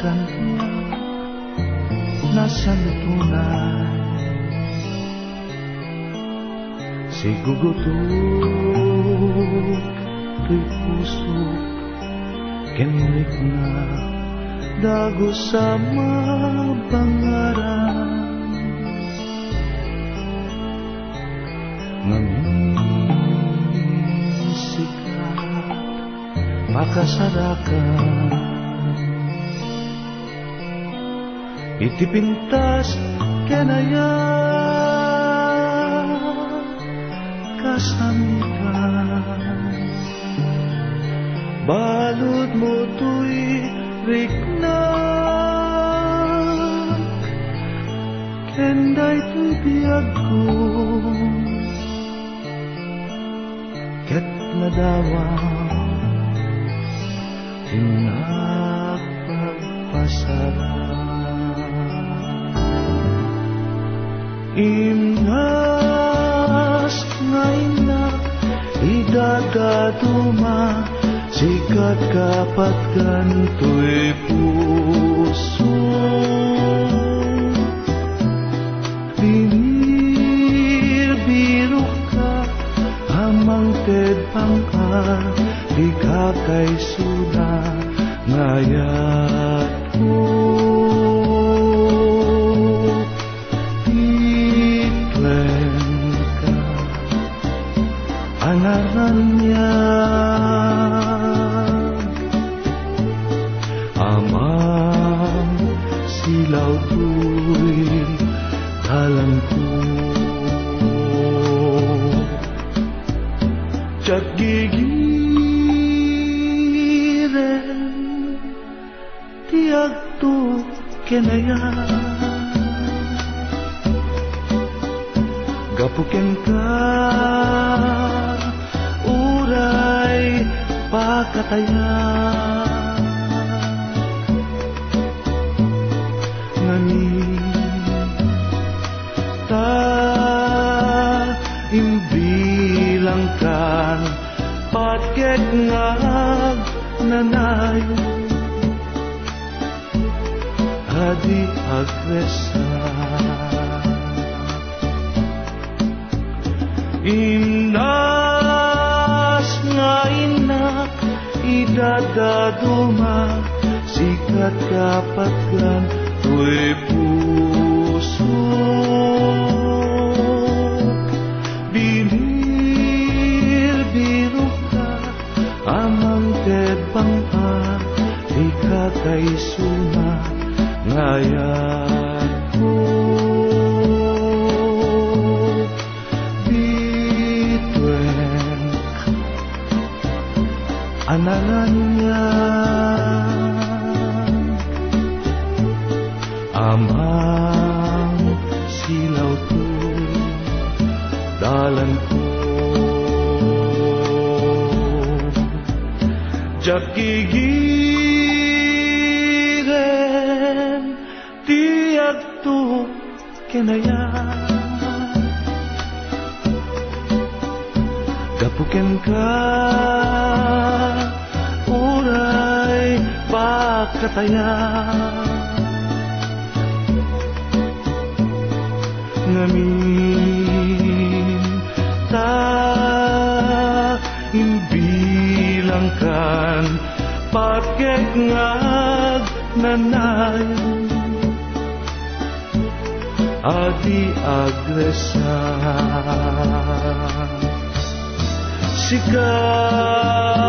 kan nasa tunay sigugutok to'y puso kenlik na dago sa mabangaran sikat makasarakan itipintas kenaya kasamikan balud mo to'y rikna kenday to'y biyag ko ket nadawang pinagpagpasarap imnas ngayon na idadaduma sikat kapat ganto'y puso binibiro ka amang tedpangka di kakay suna ngayat ko itwen ka anaran niya amang silaw to'y dalan ko tiyat gigiren tiyag to kenaya gapuken ka uray pakataya imbilangkan patket ngag nanayo hadi agresa imnas nga inak idadaduma sikat kapatgan to'y puso binibiro ka amang tedpangka di kakay suna ngayan ko bitwen anaran niya amang silaw to'y dalan ko tiyat gigiren tiyag to kenaya gapuken ka uray pakataya ngamin ta imbilangkan patket ngag nanayon adi agresa sikat